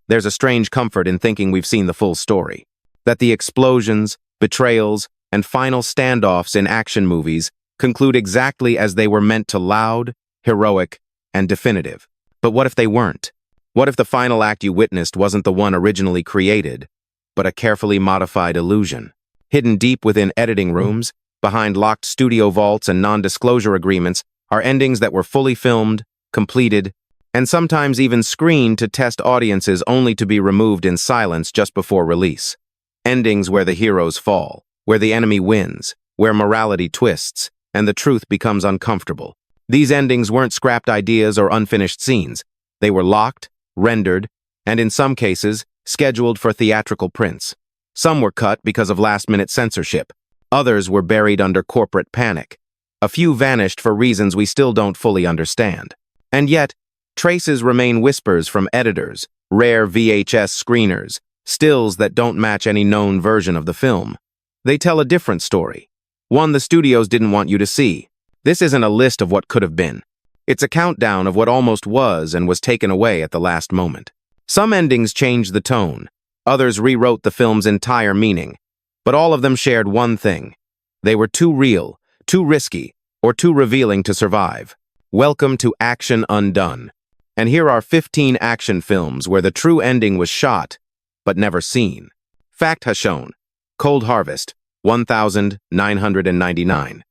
there's a strange comfort in thinking we've seen the full story. That the explosions, betrayals, and final standoffs in action movies conclude exactly as they were meant to: loud, heroic, and definitive. But what if they weren't? What if the final act you witnessed wasn't the one originally created, but a carefully modified illusion? Hidden deep within editing rooms, behind locked studio vaults and non-disclosure agreements, are endings that were fully filmed, completed, and sometimes even screened to test audiences only to be removed in silence just before release. Endings where the heroes fall, where the enemy wins, where morality twists, and the truth becomes uncomfortable. These endings weren't scrapped ideas or unfinished scenes. They were locked, rendered, and in some cases, scheduled for theatrical prints. Some were cut because of last-minute censorship. Others were buried under corporate panic. A few vanished for reasons we still don't fully understand. And yet, traces remain: whispers from editors, rare VHS screeners, stills that don't match any known version of the film. They tell a different story, one the studios didn't want you to see. This isn't a list of what could have been. It's a countdown of what almost was and was taken away at the last moment. Some endings changed the tone. Others rewrote the film's entire meaning. But all of them shared one thing: they were too real, too risky, or too revealing to survive. Welcome to Action Undone. And here are 15 action films where the true ending was shot, but never seen. Fact has shown. Cold Harvest, 1999.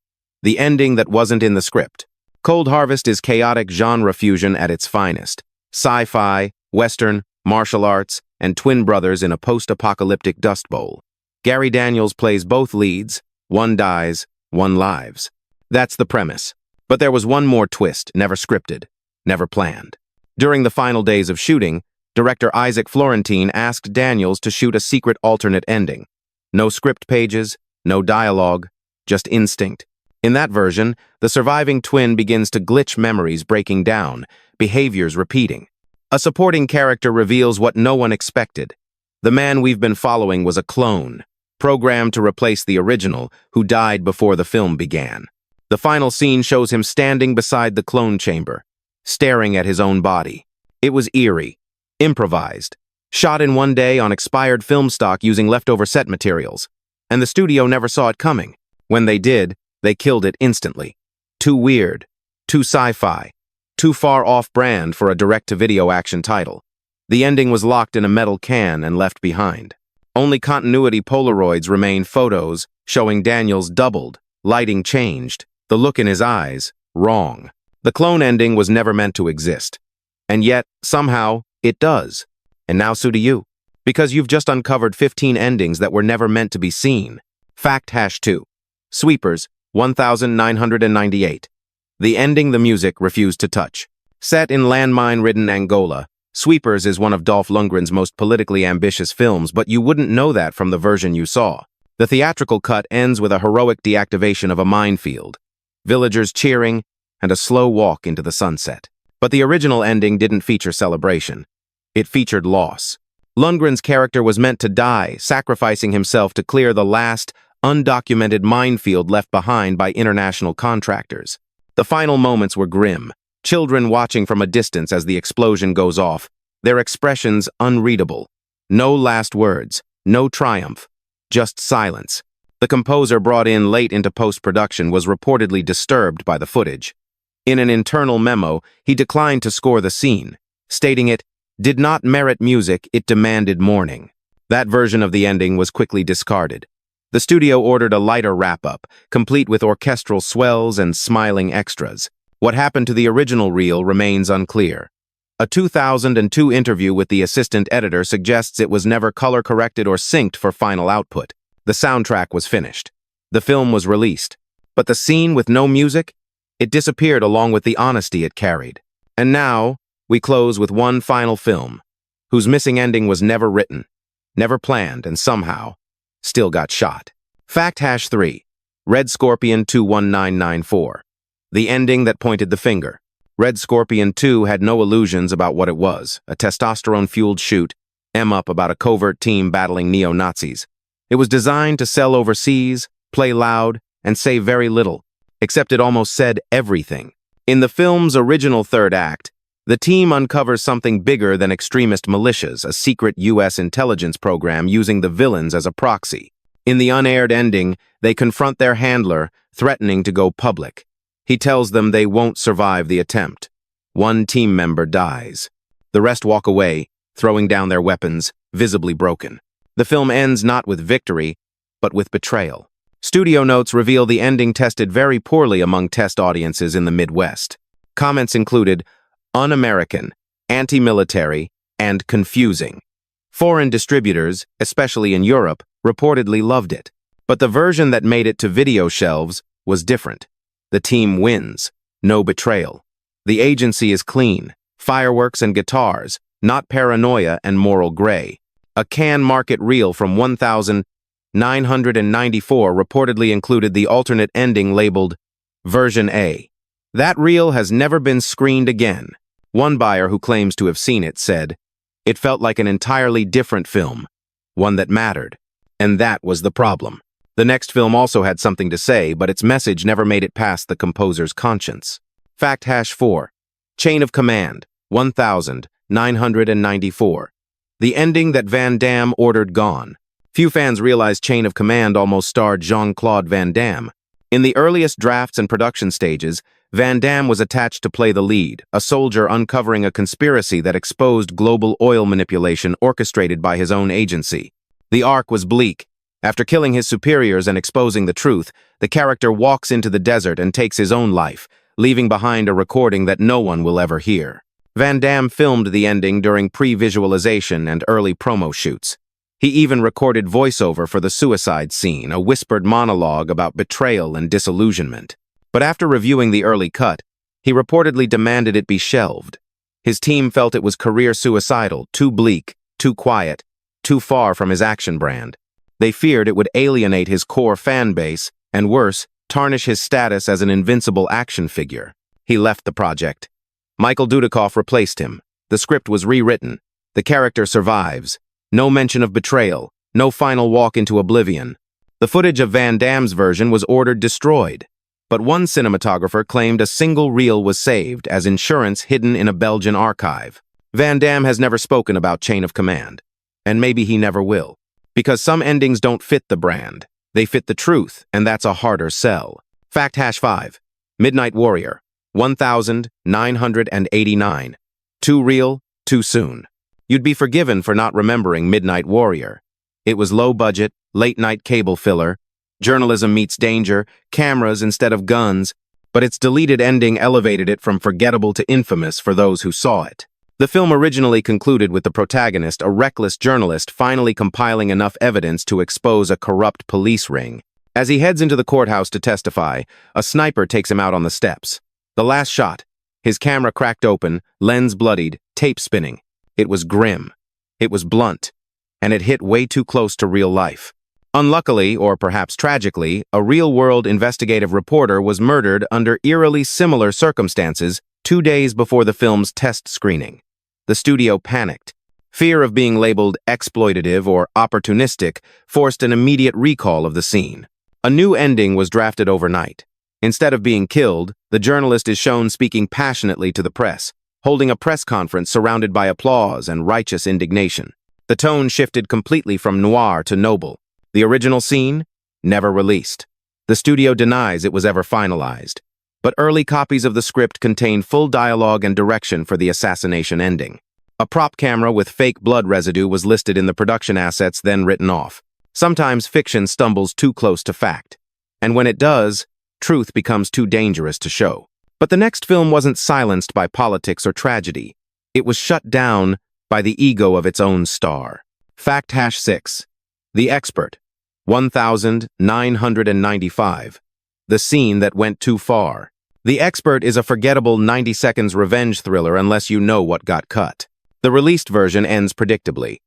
The ending that wasn't in the script. Cold Harvest is chaotic genre fusion at its finest. Sci-fi, Western, martial arts, and twin brothers in a post-apocalyptic dust bowl. Gary Daniels plays both leads. One dies, one lives. That's the premise. But there was one more twist, never scripted, never planned. During the final days of shooting, director Isaac Florentine asked Daniels to shoot a secret alternate ending. No script pages, no dialogue, just instinct. In that version, the surviving twin begins to glitch, memories breaking down, behaviors repeating. A supporting character reveals what no one expected. The man we've been following was a clone, programmed to replace the original, who died before the film began. The final scene shows him standing beside the clone chamber, staring at his own body. It was eerie, improvised, shot in one day on expired film stock using leftover set materials. And the studio never saw it coming. When they did, they killed it instantly. Too weird, too sci-fi, too far off-brand for a direct-to-video action title. The ending was locked in a metal can and left behind. Only continuity Polaroids remain, photos showing Daniels doubled, lighting changed, the look in his eyes wrong. The clone ending was never meant to exist. And yet, somehow, it does. And now so do you. Because you've just uncovered 15 endings that were never meant to be seen. Fact #2. Sweepers, 1998. The ending the music refused to touch. Set in landmine-ridden Angola, Sweepers is one of Dolph Lundgren's most politically ambitious films, but you wouldn't know that from the version you saw. The theatrical cut ends with a heroic deactivation of a minefield, villagers cheering, and a slow walk into the sunset. But the original ending didn't feature celebration. It featured loss. Lundgren's character was meant to die, sacrificing himself to clear the last, undocumented minefield left behind by international contractors. The final moments were grim. Children watching from a distance as the explosion goes off, their expressions unreadable. No last words, no triumph, just silence. The composer, brought in late into post-production, was reportedly disturbed by the footage. In an internal memo, he declined to score the scene, stating it did not merit music, it demanded mourning. That version of the ending was quickly discarded. The studio ordered a lighter wrap-up, complete with orchestral swells and smiling extras. What happened to the original reel remains unclear. A 2002 interview with the assistant editor suggests it was never color-corrected or synced for final output. The soundtrack was finished. The film was released. But the scene with no music? It disappeared along with the honesty it carried. And now, we close with one final film, whose missing ending was never written, never planned, and somehow still got shot. Fact #3. Red Scorpion 21994. The ending that pointed the finger. Red Scorpion 2 had no illusions about what it was, a testosterone-fueled shoot, M-up about a covert team battling neo-Nazis. It was designed to sell overseas, play loud, and say very little, except it almost said everything. In the film's original third act, The team uncovers something bigger than extremist militias, a secret U.S. intelligence program using the villains as a proxy. In the unaired ending, they confront their handler, threatening to go public. He tells them they won't survive the attempt. One team member dies. The rest walk away, throwing down their weapons, visibly broken. The film ends not with victory, but with betrayal. Studio notes reveal the ending tested very poorly among test audiences in the Midwest. Comments included un-American, anti-military, and confusing. Foreign distributors, especially in Europe, reportedly loved it. But the version that made it to video shelves was different. The team wins. No betrayal. The agency is clean. Fireworks and guitars, not paranoia and moral gray. A Cannes market reel from 1994 reportedly included the alternate ending labeled Version A. That reel has never been screened again. One buyer who claims to have seen it said, "It felt like an entirely different film, one that mattered." And that was the problem. The next film also had something to say, but its message never made it past the composer's conscience. Fact #4. Chain of Command, 1994. The ending that Van Damme ordered gone. Few fans realized Chain of Command almost starred Jean-Claude Van Damme. In the earliest drafts and production stages, Van Damme was attached to play the lead, a soldier uncovering a conspiracy that exposed global oil manipulation orchestrated by his own agency. The arc was bleak. After killing his superiors and exposing the truth, the character walks into the desert and takes his own life, leaving behind a recording that no one will ever hear. Van Damme filmed the ending during pre-visualization and early promo shoots. He even recorded voiceover for the suicide scene, a whispered monologue about betrayal and disillusionment. But after reviewing the early cut, he reportedly demanded it be shelved. His team felt it was career suicidal, too bleak, too quiet, too far from his action brand. They feared it would alienate his core fan base, and worse, tarnish his status as an invincible action figure. He left the project. Michael Dudikoff replaced him. The script was rewritten. The character survives. No mention of betrayal. No final walk into oblivion. The footage of Van Damme's version was ordered destroyed. But one cinematographer claimed a single reel was saved as insurance hidden in a Belgian archive. Van Damme has never spoken about Chain of Command. And maybe he never will. Because some endings don't fit the brand. They fit the truth, and that's a harder sell. Fact #5. Midnight Warrior, 1989. Too real, too soon. You'd be forgiven for not remembering Midnight Warrior. It was low-budget, late-night cable filler, journalism meets danger, cameras instead of guns, but its deleted ending elevated it from forgettable to infamous for those who saw it. The film originally concluded with the protagonist, a reckless journalist, finally compiling enough evidence to expose a corrupt police ring. As he heads into the courthouse to testify, a sniper takes him out on the steps. The last shot, his camera cracked open, lens bloodied, tape spinning. It was grim. It was blunt. And it hit way too close to real life. Unluckily, or perhaps tragically, a real-world investigative reporter was murdered under eerily similar circumstances 2 days before the film's test screening. The studio panicked. Fear of being labeled exploitative or opportunistic forced an immediate recall of the scene. A new ending was drafted overnight. Instead of being killed, the journalist is shown speaking passionately to the press, holding a press conference surrounded by applause and righteous indignation. The tone shifted completely from noir to noble. The original scene? Never released. The studio denies it was ever finalized. But early copies of the script contain full dialogue and direction for the assassination ending. A prop camera with fake blood residue was listed in the production assets, then written off. Sometimes fiction stumbles too close to fact. And when it does, truth becomes too dangerous to show. But the next film wasn't silenced by politics or tragedy. It was shut down by the ego of its own star. Fact #6. The Expert, 1995. The Scene That Went Too Far. The Expert is a forgettable 90 seconds revenge thriller unless you know what got cut. The released version ends predictably.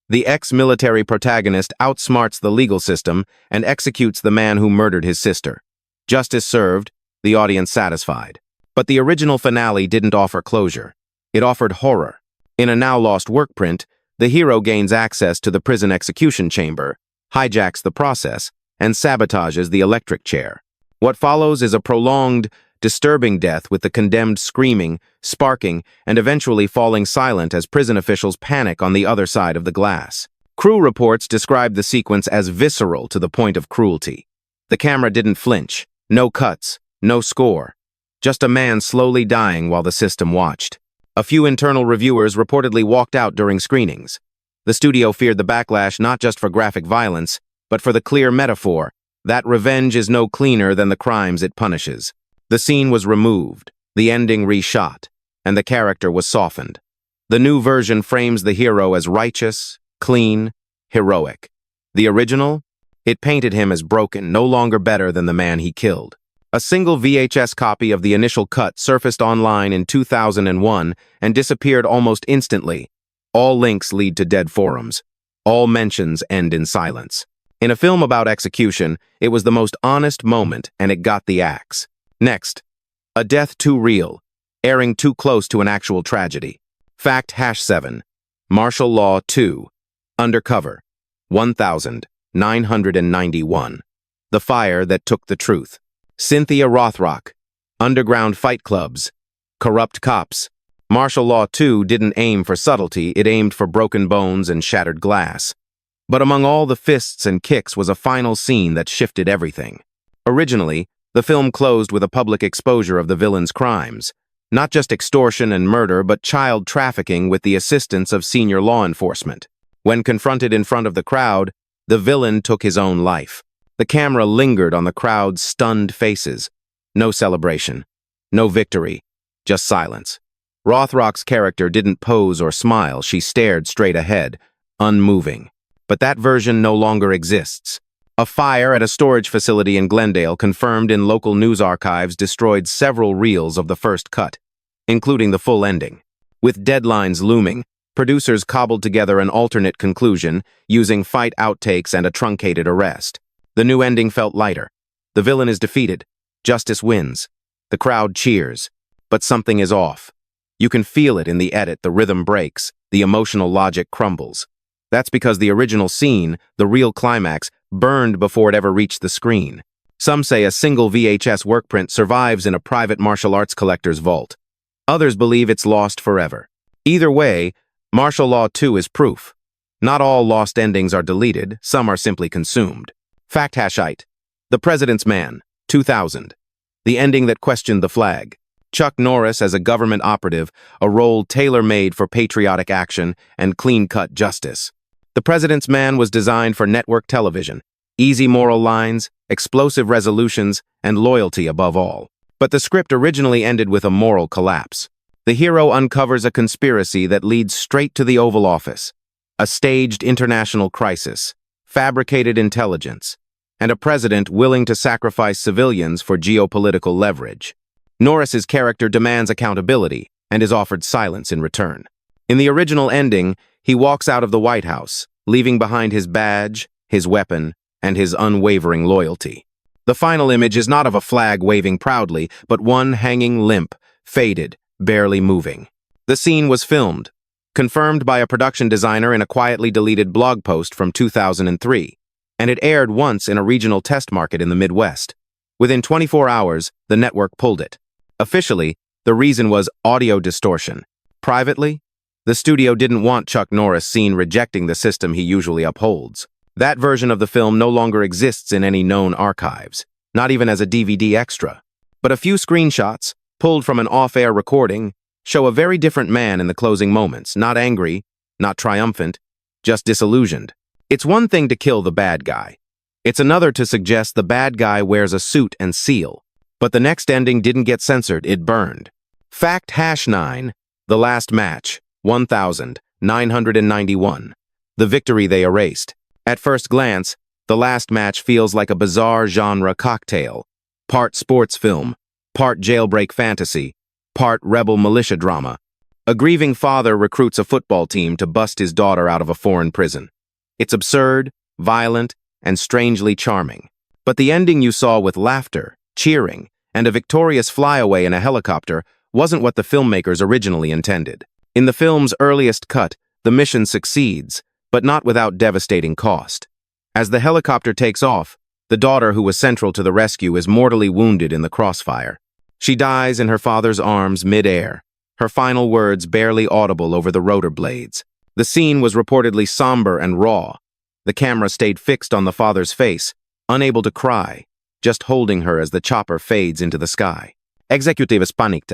The ex-military protagonist outsmarts the legal system and executes the man who murdered his sister. Justice served, the audience satisfied. But the original finale didn't offer closure. It offered horror. In a now-lost work print, the hero gains access to the prison execution chamber, hijacks the process, and sabotages the electric chair. What follows is a prolonged, disturbing death with the condemned screaming, sparking, and eventually falling silent as prison officials panic on the other side of the glass. Crew reports described the sequence as visceral to the point of cruelty. The camera didn't flinch, no cuts, no score. Just a man slowly dying while the system watched. A few internal reviewers reportedly walked out during screenings. The studio feared the backlash not just for graphic violence, but for the clear metaphor that revenge is no cleaner than the crimes it punishes. The scene was removed, the ending reshot, and the character was softened. The new version frames the hero as righteous, clean, heroic. The original? It painted him as broken, no longer better than the man he killed. A single VHS copy of the initial cut surfaced online in 2001 and disappeared almost instantly. All links lead to dead forums. All mentions end in silence. In a film about execution, it was the most honest moment and it got the axe. Next, a death too real, airing too close to an actual tragedy. Fact #7. Martial Law 2. Undercover. 1991. The Fire That Took the Truth. Cynthia Rothrock. Underground fight clubs. Corrupt cops. Martial Law 2 didn't aim for subtlety, it aimed for broken bones and shattered glass. But among all the fists and kicks was a final scene that shifted everything. Originally, the film closed with a public exposure of the villain's crimes. Not just extortion and murder, but child trafficking with the assistance of senior law enforcement. When confronted in front of the crowd, the villain took his own life. The camera lingered on the crowd's stunned faces. No celebration. No victory. Just silence. Rothrock's character didn't pose or smile, she stared straight ahead, unmoving. But that version no longer exists. A fire at a storage facility in Glendale, confirmed in local news archives, destroyed several reels of the first cut, including the full ending. With deadlines looming, producers cobbled together an alternate conclusion, using fight outtakes and a truncated arrest. The new ending felt lighter. The villain is defeated. Justice wins. The crowd cheers. But something is off. You can feel it in the edit, the rhythm breaks, the emotional logic crumbles. That's because the original scene, the real climax, burned before it ever reached the screen. Some say a single VHS workprint survives in a private martial arts collector's vault. Others believe it's lost forever. Either way, Martial Law 2 is proof. Not all lost endings are deleted, some are simply consumed. Fact #8. The President's Man, 2000. The ending that questioned the flag. Chuck Norris as a government operative, a role tailor-made for patriotic action and clean-cut justice. The President's Man was designed for network television, easy moral lines, explosive resolutions, and loyalty above all. But the script originally ended with a moral collapse. The hero uncovers a conspiracy that leads straight to the Oval Office, a staged international crisis, fabricated intelligence, and a president willing to sacrifice civilians for geopolitical leverage. Norris's character demands accountability and is offered silence in return. In the original ending, he walks out of the White House, leaving behind his badge, his weapon, and his unwavering loyalty. The final image is not of a flag waving proudly, but one hanging limp, faded, barely moving. The scene was filmed, confirmed by a production designer in a quietly deleted blog post from 2003, and it aired once in a regional test market in the Midwest. Within 24 hours, the network pulled it. Officially, the reason was audio distortion. Privately, the studio didn't want Chuck Norris seen rejecting the system he usually upholds. That version of the film no longer exists in any known archives, not even as a DVD extra. But a few screenshots, pulled from an off-air recording, show a very different man in the closing moments, not angry, not triumphant, just disillusioned. It's one thing to kill the bad guy. It's another to suggest the bad guy wears a suit and seal. But the next ending didn't get censored, it burned. Fact #9, The Last Match, 1991. The victory they erased. At first glance, The Last Match feels like a bizarre genre cocktail. Part sports film, part jailbreak fantasy, part rebel militia drama. A grieving father recruits a football team to bust his daughter out of a foreign prison. It's absurd, violent, and strangely charming. But the ending you saw with laughter, cheering, and a victorious flyaway in a helicopter wasn't what the filmmakers originally intended. In the film's earliest cut, the mission succeeds, but not without devastating cost. As the helicopter takes off, the daughter who was central to the rescue is mortally wounded in the crossfire. She dies in her father's arms mid-air, her final words barely audible over the rotor blades. The scene was reportedly somber and raw. The camera stayed fixed on the father's face, unable to cry, just holding her as the chopper fades into the sky. Executives panicked.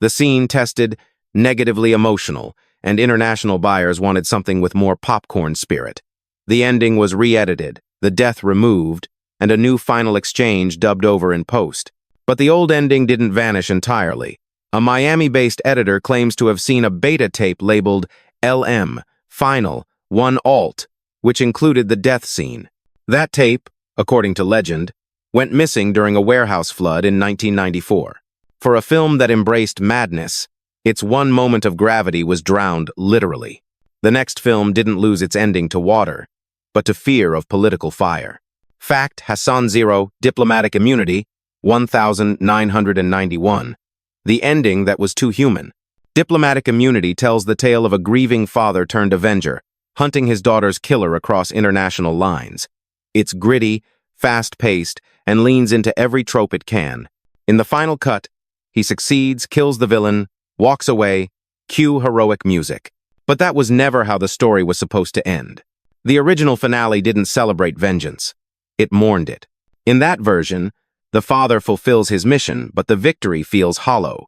The scene tested negatively emotional, and international buyers wanted something with more popcorn spirit. The ending was re-edited, the death removed, and a new final exchange dubbed over in post. But the old ending didn't vanish entirely. A Miami-based editor claims to have seen a beta tape labeled LM, Final, 1 Alt, which included the death scene. That tape, according to legend, went missing during a warehouse flood in 1994. For a film that embraced madness, its one moment of gravity was drowned literally. The next film didn't lose its ending to water, but to fear of political fire. Fact Hassan 0, Diplomatic Immunity, 1991. The ending that was too human. Diplomatic Immunity tells the tale of a grieving father turned avenger, hunting his daughter's killer across international lines. It's gritty, fast-paced, and leans into every trope it can. In the final cut, he succeeds, kills the villain, walks away, cue heroic music. But that was never how the story was supposed to end. The original finale didn't celebrate vengeance. It mourned it. In that version, the father fulfills his mission, but the victory feels hollow.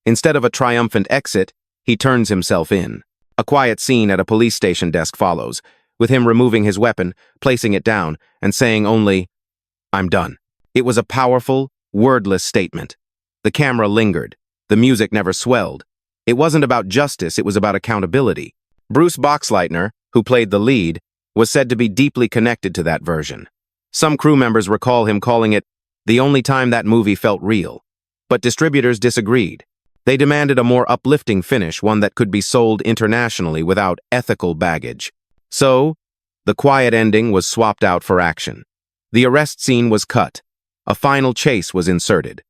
Instead of a triumphant exit, he turns himself in. A quiet scene at a police station desk follows, with him removing his weapon, placing it down, and saying only, "I'm done." It was a powerful, wordless statement. The camera lingered. The music never swelled. It wasn't about justice, it was about accountability. Bruce Boxleitner, who played the lead, was said to be deeply connected to that version. Some crew members recall him calling it the only time that movie felt real. But distributors disagreed. They demanded a more uplifting finish, one that could be sold internationally without ethical baggage. So, the quiet ending was swapped out for action. The arrest scene was cut. A final chase was inserted.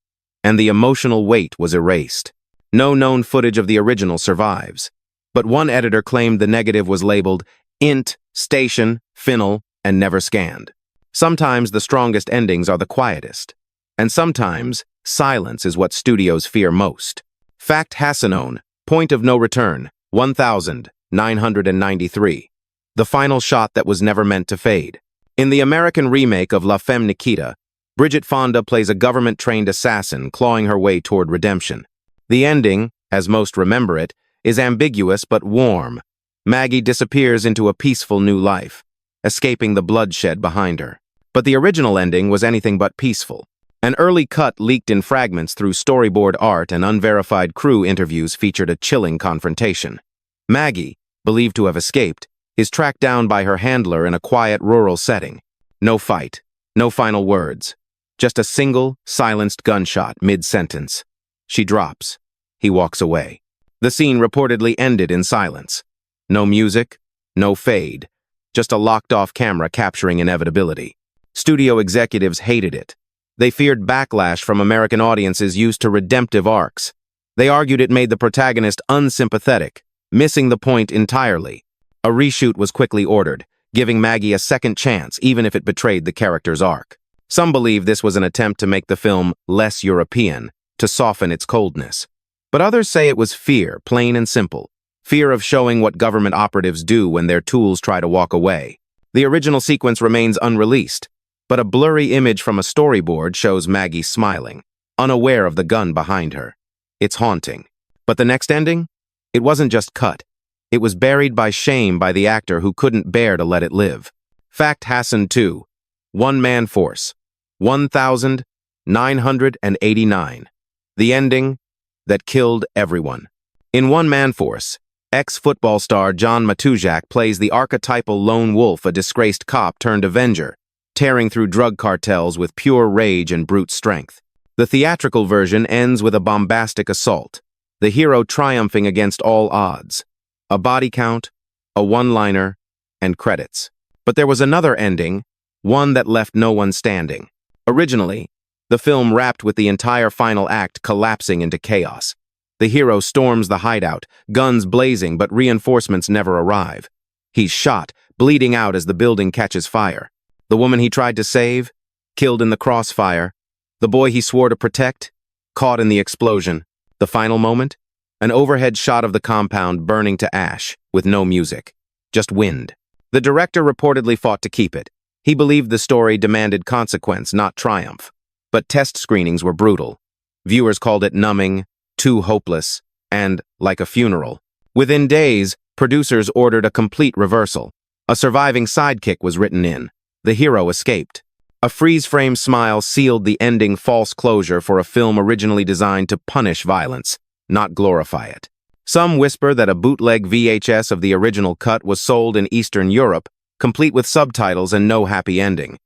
And the emotional weight was erased. No known footage of the original survives. But one editor claimed the negative was labeled int, station, final, and never scanned. Sometimes the strongest endings are the quietest. And sometimes, silence is what studios fear most. Fact Hassanone, Point of No Return, 1993. The final shot that was never meant to fade. In the American remake of La Femme Nikita, Bridget Fonda plays a government-trained assassin clawing her way toward redemption. The ending, as most remember it, is ambiguous but warm. Maggie disappears into a peaceful new life, escaping the bloodshed behind her. But the original ending was anything but peaceful. An early cut leaked in fragments through storyboard art and unverified crew interviews featured a chilling confrontation. Maggie, believed to have escaped, is tracked down by her handler in a quiet rural setting. No fight, no final words. Just a single, silenced gunshot mid-sentence. She drops. He walks away. The scene reportedly ended in silence. No music, no fade. Just a locked-off camera capturing inevitability. Studio executives hated it. They feared backlash from American audiences used to redemptive arcs. They argued it made the protagonist unsympathetic, missing the point entirely. A reshoot was quickly ordered, giving Maggie a second chance even if it betrayed the character's arc. Some believe this was an attempt to make the film less European, to soften its coldness. But others say it was fear, plain and simple. Fear of showing what government operatives do when their tools try to walk away. The original sequence remains unreleased, but a blurry image from a storyboard shows Maggie smiling, unaware of the gun behind her. It's haunting. But the next ending? It wasn't just cut. It was buried by shame by the actor who couldn't bear to let it live. Fact Hassan 2. One Man Force. 1989. The ending that killed everyone. In One Man Force, ex-football star John Matujak plays the archetypal lone wolf, a disgraced cop turned avenger, tearing through drug cartels with pure rage and brute strength. The theatrical version ends with a bombastic assault, the hero triumphing against all odds. A body count, a one-liner, and credits. But there was another ending, one that left no one standing. Originally, the film wrapped with the entire final act collapsing into chaos. The hero storms the hideout, guns blazing, but reinforcements never arrive. He's shot, bleeding out as the building catches fire. The woman he tried to save, killed in the crossfire. The boy he swore to protect, caught in the explosion. The final moment? An overhead shot of the compound burning to ash, with no music. Just wind. The director reportedly fought to keep it. He believed the story demanded consequence, not triumph. But test screenings were brutal. Viewers called it numbing, too hopeless, and like a funeral. Within days, producers ordered a complete reversal. A surviving sidekick was written in. The hero escaped. A freeze-frame smile sealed the ending false closure for a film originally designed to punish violence, not glorify it. Some whisper that a bootleg VHS of the original cut was sold in Eastern Europe, complete with subtitles and no happy ending.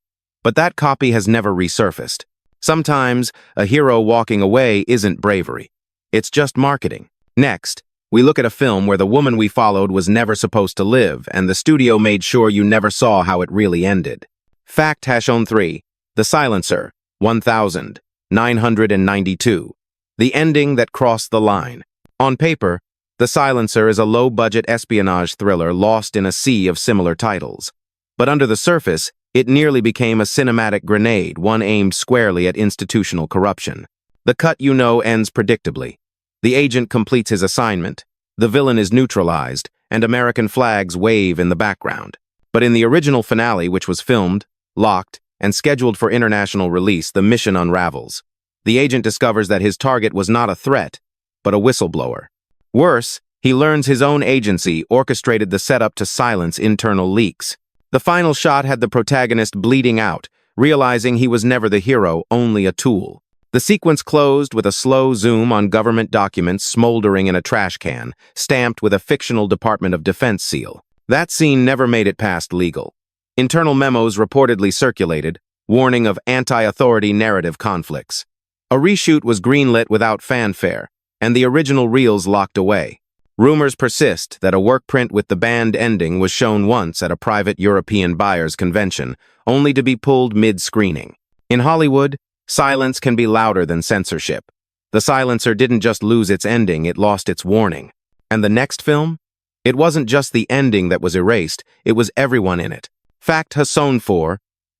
But that copy has never resurfaced. Sometimes, a hero walking away isn't bravery. It's just marketing. Next, we look at a film where the woman we followed was never supposed to live, and the studio made sure you never saw how it really ended. Fact-3. The Silencer, 1992. The ending that crossed the line. On paper, The Silencer is a low-budget espionage thriller lost in a sea of similar titles. But under the surface, it nearly became a cinematic grenade, one aimed squarely at institutional corruption. The cut ends predictably. The agent completes his assignment, the villain is neutralized, and American flags wave in the background. But in the original finale, which was filmed, locked, and scheduled for international release, the mission unravels. The agent discovers that his target was not a threat, but a whistleblower. Worse, he learns his own agency orchestrated the setup to silence internal leaks. The final shot had the protagonist bleeding out, realizing he was never the hero, only a tool. The sequence closed with a slow zoom on government documents smoldering in a trash can, stamped with a fictional Department of Defense seal. That scene never made it past legal. Internal memos reportedly circulated, warning of anti-authority narrative conflicts. A reshoot was greenlit without fanfare, and the original reels locked away. Rumors persist that a work print with the banned ending was shown once at a private European buyers' convention, only to be pulled mid-screening. In Hollywood, silence can be louder than censorship. The Silencer didn't just lose its ending, it lost its warning. And the next film? It wasn't just the ending that was erased, it was everyone in it. Fact-4.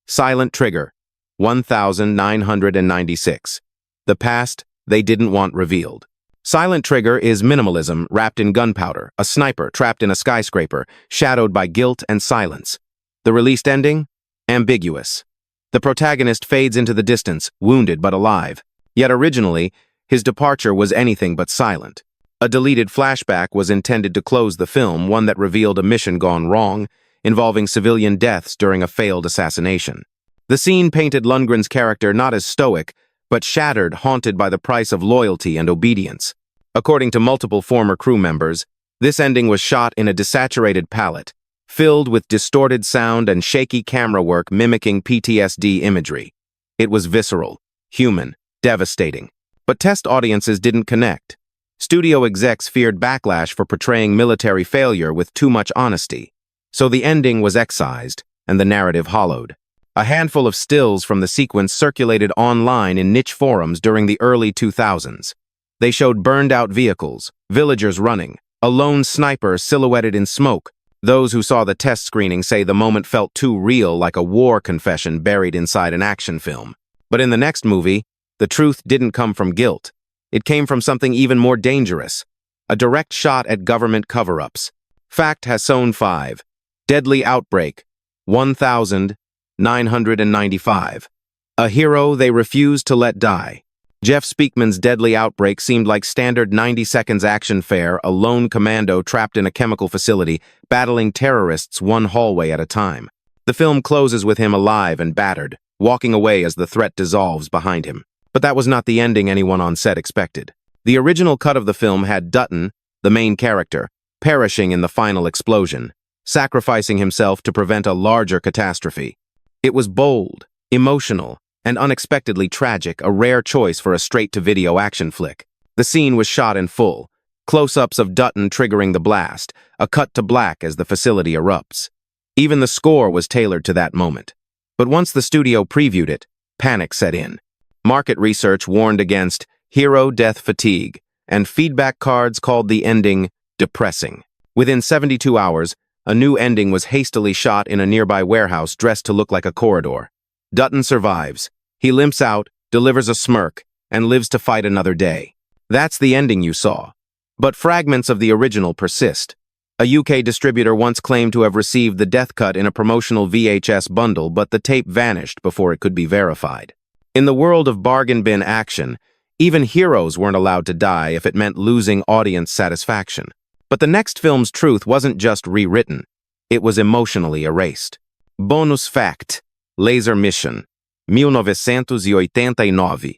Silent Trigger, 1996. The past they didn't want revealed. Silent Trigger is minimalism wrapped in gunpowder, a sniper trapped in a skyscraper, shadowed by guilt and silence. The released ending? Ambiguous. The protagonist fades into the distance, wounded but alive. Yet originally, his departure was anything but silent. A deleted flashback was intended to close the film, one that revealed a mission gone wrong, involving civilian deaths during a failed assassination. The scene painted Lundgren's character not as stoic, but shattered, haunted by the price of loyalty and obedience. According to multiple former crew members, this ending was shot in a desaturated palette, filled with distorted sound and shaky camera work mimicking PTSD imagery. It was visceral, human, devastating. But test audiences didn't connect. Studio execs feared backlash for portraying military failure with too much honesty. So the ending was excised, and the narrative hollowed. A handful of stills from the sequence circulated online in niche forums during the early 2000s. They showed burned-out vehicles, villagers running, a lone sniper silhouetted in smoke. Those who saw the test screening say the moment felt too real, like a war confession buried inside an action film. But in the next movie, the truth didn't come from guilt. It came from something even more dangerous, a direct shot at government cover-ups. Fact-5. Deadly Outbreak, 1995. A hero they refused to let die. Jeff Speakman's Deadly Outbreak seemed like standard 90 seconds action fare, a lone commando trapped in a chemical facility, battling terrorists one hallway at a time. The film closes with him alive and battered, walking away as the threat dissolves behind him. But that was not the ending anyone on set expected. The original cut of the film had Dutton, the main character, perishing in the final explosion, sacrificing himself to prevent a larger catastrophe. It was bold, emotional, and unexpectedly tragic, a rare choice for a straight-to-video action flick. The scene was shot in full, close-ups of Dutton triggering the blast, a cut to black as the facility erupts. Even the score was tailored to that moment. But once the studio previewed it, panic set in. Market research warned against hero death fatigue, and feedback cards called the ending depressing. Within 72 hours, a new ending was hastily shot in a nearby warehouse dressed to look like a corridor. Dutton survives. He limps out, delivers a smirk, and lives to fight another day. That's the ending you saw. But fragments of the original persist. A UK distributor once claimed to have received the death cut in a promotional VHS bundle, but the tape vanished before it could be verified. In the world of bargain bin action, even heroes weren't allowed to die if it meant losing audience satisfaction. But the next film's truth wasn't just rewritten, it was emotionally erased. Bonus fact: Laser Mission, 1989.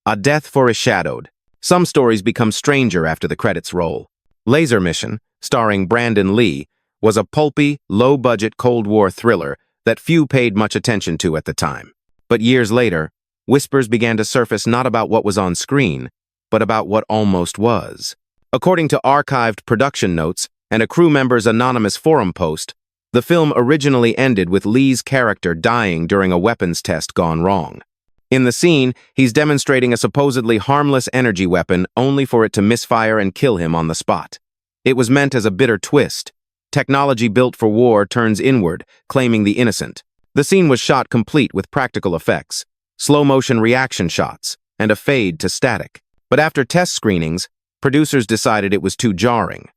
A death foreshadowed. Some stories become stranger after the credits roll. Laser Mission, starring Brandon Lee, was a pulpy, low-budget Cold War thriller that few paid much attention to at the time. But years later, whispers began to surface not about what was on screen, but about what almost was. According to archived production notes and a crew member's anonymous forum post, the film originally ended with Lee's character dying during a weapons test gone wrong. In the scene, he's demonstrating a supposedly harmless energy weapon only for it to misfire and kill him on the spot. It was meant as a bitter twist. Technology built for war turns inward, claiming the innocent. The scene was shot complete with practical effects, slow-motion reaction shots, and a fade to static. But after test screenings, producers decided it was too jarring.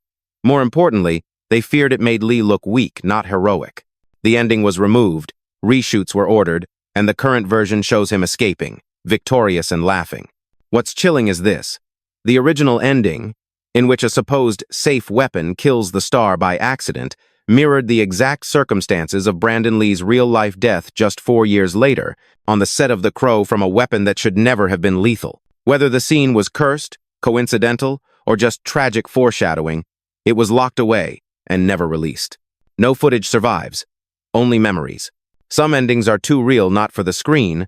More importantly, they feared it made Lee look weak, not heroic. The ending was removed, reshoots were ordered, and the current version shows him escaping, victorious and laughing. What's chilling is this: the original ending, in which a supposed safe weapon kills the star by accident, mirrored the exact circumstances of Brandon Lee's real-life death just 4 years later, on the set of The Crow from a weapon that should never have been lethal. Whether the scene was cursed, coincidental, or just tragic foreshadowing, it was locked away and never released. No footage survives, only memories. Some endings are too real not for the screen,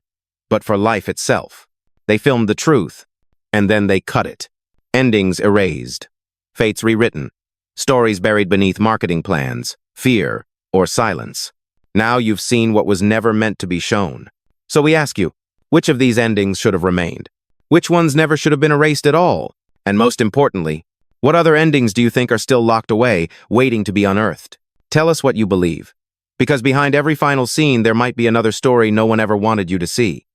but for life itself. They filmed the truth, and then they cut it. Endings erased. Fates rewritten. Stories buried beneath marketing plans, fear, or silence. Now you've seen what was never meant to be shown. So we ask you, which of these endings should have remained? Which ones never should have been erased at all? And most importantly, what other endings do you think are still locked away, waiting to be unearthed? Tell us what you believe. Because behind every final scene, there might be another story no one ever wanted you to see.